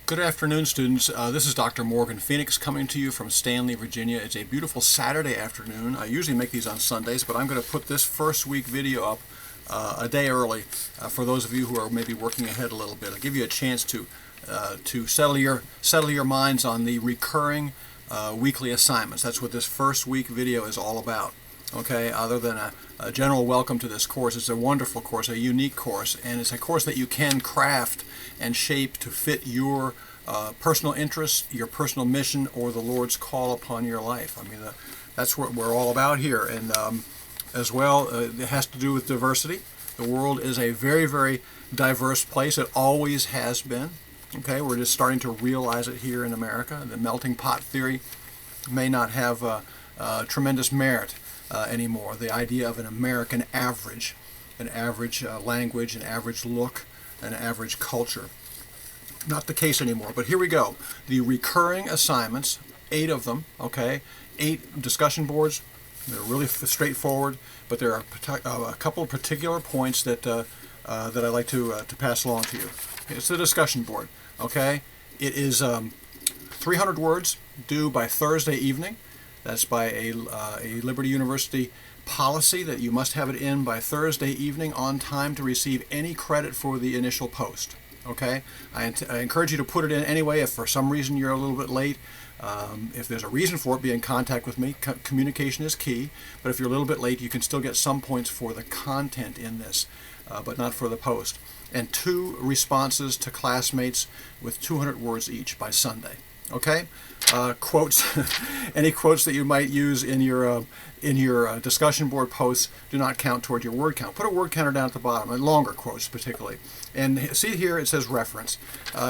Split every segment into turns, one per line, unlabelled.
Good afternoon, students. This is Dr. Morgan Phenix coming to you from Stanley, Virginia. It's a beautiful Saturday afternoon. I usually make these on Sundays, but I'm going to put this first week video up a day early for those of you who are maybe working ahead a little bit. I'll give you a chance to settle your minds on the recurring weekly assignments. That's what this first week video is all about. Okay, other than a general welcome to this course, it's a wonderful course, a unique course, and it's a course that you can craft and shape to fit your personal interests, your personal mission, or the Lord's call upon your life. I mean, that's what we're all about here. And as well, it has to do with diversity. The world is a very, very diverse place. It always has been. Okay, we're just starting to realize it here in America. The melting pot theory may not have tremendous merit anymore. The idea of an American average, language, an average look, an average culture. Not the case anymore, but here we go. The recurring assignments, 8 of them, okay, 8 discussion boards. They're really straightforward, but there are a couple of particular points that that I'd like to pass along to you. It's the discussion board, okay? It is 300 words due by Thursday evening. That's by a Liberty University policy that you must have it in by Thursday evening on time to receive any credit for the initial post. Okay, I encourage you to put it in anyway. If for some reason you're a little bit late, if there's a reason for it, be in contact with me. Communication is key. But if you're a little bit late, you can still get some points for the content in this, but not for the post. And 2 responses to classmates with 200 words each by Sunday. Okay, quotes, any quotes that you might use in your discussion board posts do not count toward your word count. Put a word counter down at the bottom, and longer quotes particularly. And see here it says reference.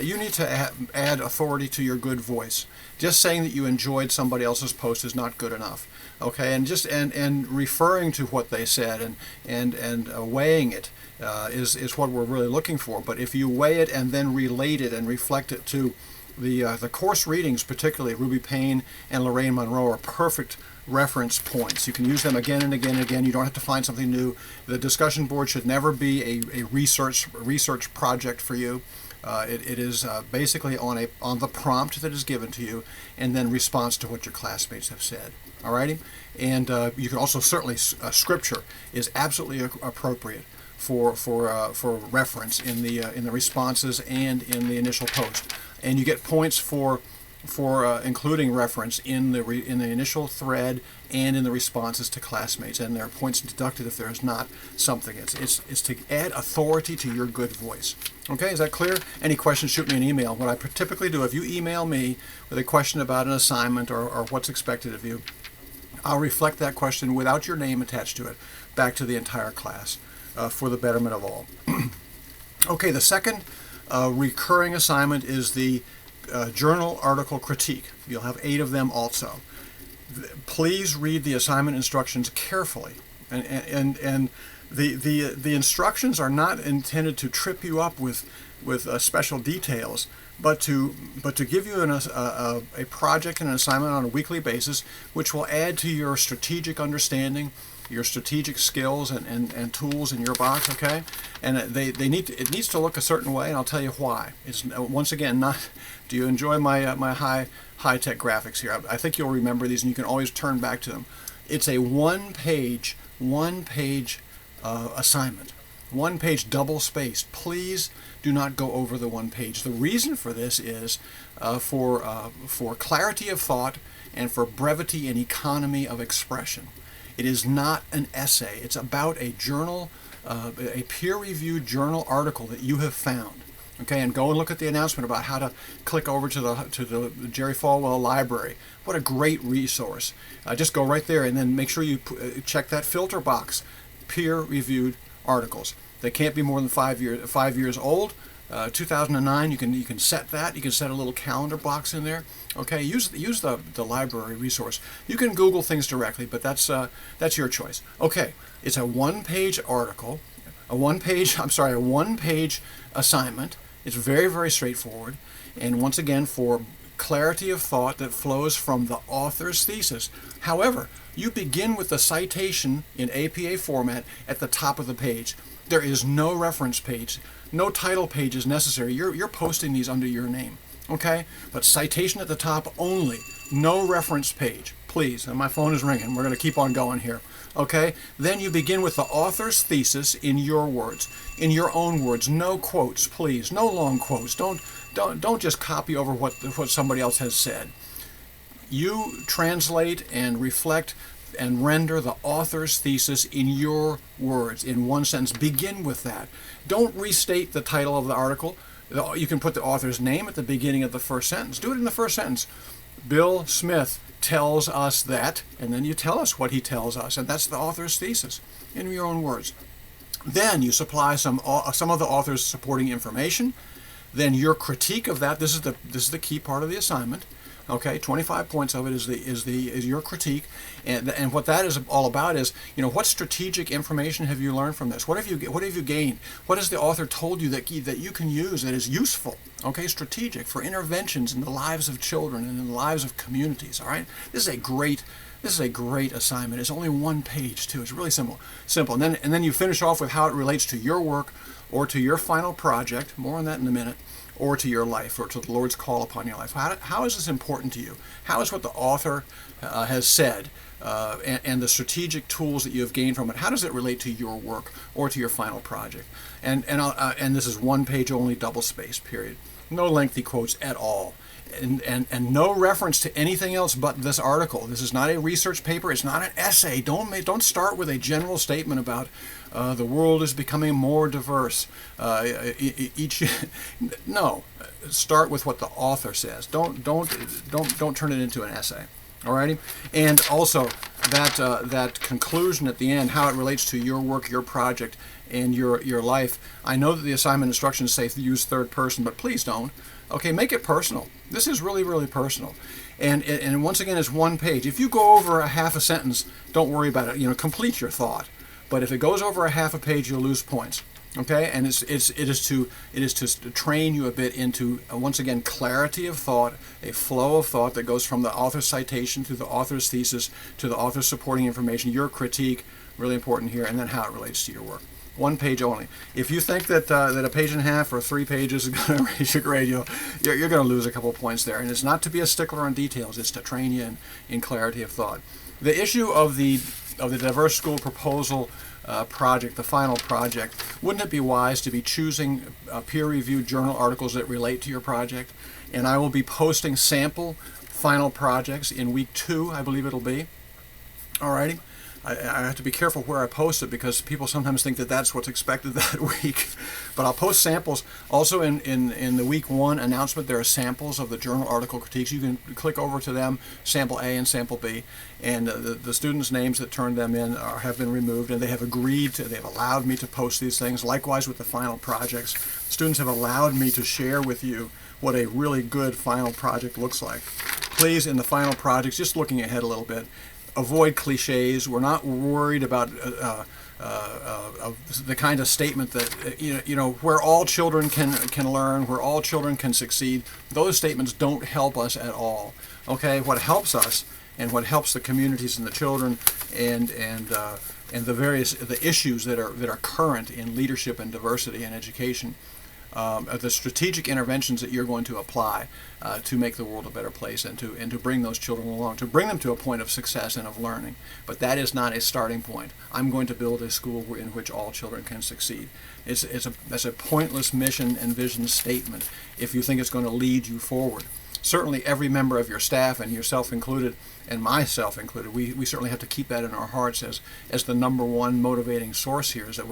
You need to add authority to your good voice. Just saying that you enjoyed somebody else's post is not good enough. Okay, and just and referring to what they said and weighing it is what we're really looking for. But if you weigh it and then relate it and reflect it to the course readings, particularly Ruby Payne and Lorraine Monroe, are perfect reference points. You can use them again and again and again. You don't have to find something new. The discussion board should never be a research project for you. It is basically on the prompt that is given to you, and then response to what your classmates have said. Alrighty, and you can also certainly scripture is absolutely appropriate for reference in the responses and in the initial post, and you get points for including reference in the initial thread and in the responses to classmates, and there are points deducted if there is not something. It's to add authority to your good voice. Okay, is that clear? Any questions, shoot me an email. What I typically do, if you email me with a question about an assignment or what's expected of you, I'll reflect that question without your name attached to it back to the entire class for the betterment of all. Okay, the second recurring assignment is the journal article critique. You'll have 8 of them also. Please read the assignment instructions carefully, and the instructions are not intended to trip you up with special details, but to give you a project and an assignment on a weekly basis, which will add to your strategic understanding, your strategic skills and tools in your box. Okay, and it needs to look a certain way, and I'll tell you why. It's once again not. Do you enjoy my high-tech graphics here? I think you'll remember these, and you can always turn back to them. It's a one-page assignment, one-page double-spaced. Please do not go over the 1 page. The reason for this is for clarity of thought and for brevity and economy of expression. It is not an essay. It's about a journal, a peer-reviewed journal article that you have found. Okay, and go and look at the announcement about how to click over to the Jerry Falwell Library. What a great resource. Just go right there and then make sure you check that filter box. Peer-reviewed articles. They can't be more than 5 years old. 2009, you can set that. You can set a little calendar box in there. Okay, use the library resource. You can Google things directly, but that's your choice. Okay, it's a one-page article, a one-page assignment. It's very, very straightforward, and once again, for clarity of thought that flows from the author's thesis. However, you begin with the citation in APA format at the top of the page. There is no reference page, no title page is necessary. You're posting these under your name. okay? But citation at the top only, no reference page, please. And my phone is ringing. We're going to keep on going here, okay? Then you begin with the author's thesis in your words, in your own words. No quotes, please. No long quotes. Don't just copy over what somebody else has said. You translate and reflect and render the author's thesis in your words, in one sentence. Begin with that. Don't restate the title of the article. You can put the author's name at the beginning of the first sentence. Do it in the first sentence. Bill Smith tells us that, and then you tell us what he tells us, and that's the author's thesis in your own words. Then you supply some of the author's supporting information. Then your critique of that. This is the key part of the assignment. Okay, 25 points of it is your critique, and what that is all about is, what strategic information have you learned from this? What have you gained? What has the author told you that you can use that is useful? Okay, strategic for interventions in the lives of children and in the lives of communities. All right, this is a great assignment. It's only one page too. It's really simple, and then you finish off with how it relates to your work or to your final project. More on that in a minute. Or to your life, or to the Lord's call upon your life. How is this important to you? How is what the author has said and the strategic tools that you have gained from it, how does it relate to your work or to your final project? And this is one page only, double space, period. No lengthy quotes at all. And no reference to anything else but this article. This is not a research paper. It's not an essay. Don't start with a general statement about the world is becoming more diverse. No, start with what the author says. Don't turn it into an essay. Alrighty, and also that conclusion at the end, how it relates to your work, your project, and your life. I know that the assignment instructions say use third person, but please don't. Okay, make it personal. This is really, really personal. And once again, it's one page. If you go over a half a sentence, don't worry about it. Complete your thought. But if it goes over a half a page, you'll lose points. Okay, and it is to train you a bit into once again clarity of thought, a flow of thought that goes from the author's citation to the author's thesis to the author's supporting information, your critique, really important here, and then how it relates to your work. One page only. If you think that a page and a half or 3 pages is going to raise your grade, you're going to lose a couple points there. And it's not to be a stickler on details; it's to train you in clarity of thought. The issue of the diverse school proposal project, the final project, wouldn't it be wise to be choosing peer-reviewed journal articles that relate to your project? And I will be posting sample final projects in week 2, I believe it'll be. Alrighty. I have to be careful where I post it because people sometimes think that that's what's expected that week. But I'll post samples. Also in the week 1 announcement, there are samples of the journal article critiques. You can click over to them, sample A and sample B. And the students' names that turned them in have been removed, and they have they've allowed me to post these things. Likewise with the final projects. Students have allowed me to share with you what a really good final project looks like. Please, in the final projects, just looking ahead a little bit, avoid cliches. We're not worried about the kind of statement that where all children can learn, where all children can succeed. Those statements don't help us at all. Okay, what helps us and what helps the communities and the children and the issues that are current in leadership and diversity and education. The strategic interventions that you're going to apply to make the world a better place and to bring those children along, to bring them to a point of success and of learning. But that is not a starting point. I'm going to build a school in which all children can succeed. That's a pointless mission and vision statement if you think it's going to lead you forward. Certainly every member of your staff, and yourself included, and myself included, we certainly have to keep that in our hearts as the number one motivating source here, is that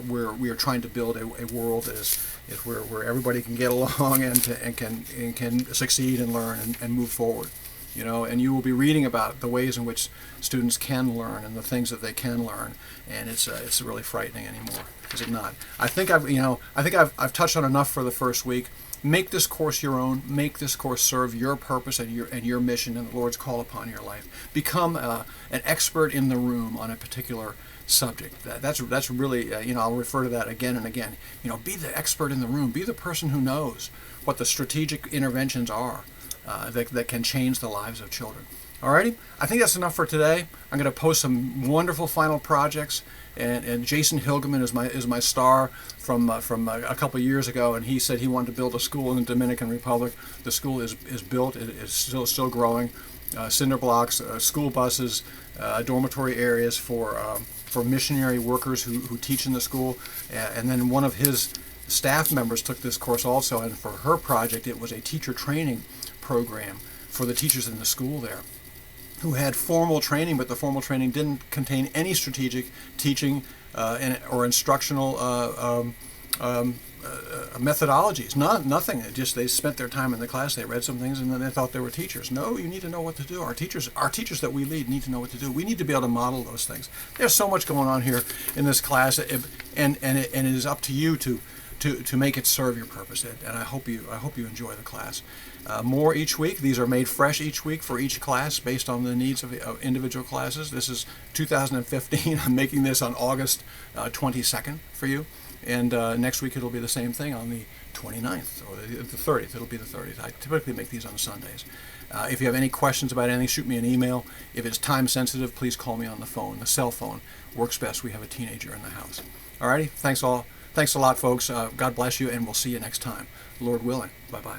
we are trying to build a world that is where everybody can get along and can succeed and learn and move forward. And you will be reading about the ways in which students can learn and the things that they can learn, and it's really frightening anymore, is it not? I think I've touched on enough for the first week. Make this course your own. Make this course serve your purpose and your mission and the Lord's call upon your life. Become an expert in the room on a particular subject. That's really I'll refer to that again and again. Be the expert in the room. Be the person who knows what the strategic interventions are that can change the lives of children. Alrighty, I think that's enough for today. I'm going to post some wonderful final projects, and Jason Hilgeman is my star from a couple of years ago, and he said he wanted to build a school in the Dominican Republic. The school is built. It is still growing. Cinder blocks, school buses, dormitory areas for missionary workers who teach in the school, and then one of his staff members took this course also, and for her project it was a teacher training program for the teachers in the school there, who had formal training, but the formal training didn't contain any strategic teaching or instructional methodologies. Nothing. They spent their time in the class, they read some things, and then they thought they were teachers. No, you need to know what to do. Our teachers that we lead need to know what to do. We need to be able to model those things. There's so much going on here in this class, and it is up to you to make it serve your purpose. And I hope you enjoy the class. More each week. These are made fresh each week for each class based on the needs of individual classes. This is 2015. I'm making this on August 22nd for you. And next week it'll be the same thing on the 29th or the 30th. It'll be the 30th. I typically make these on Sundays. If you have any questions about anything, shoot me an email. If it's time sensitive, please call me on the phone. The cell phone works best. We have a teenager in the house. Alrighty. Thanks a lot, folks. God bless you, and we'll see you next time. Lord willing. Bye-bye.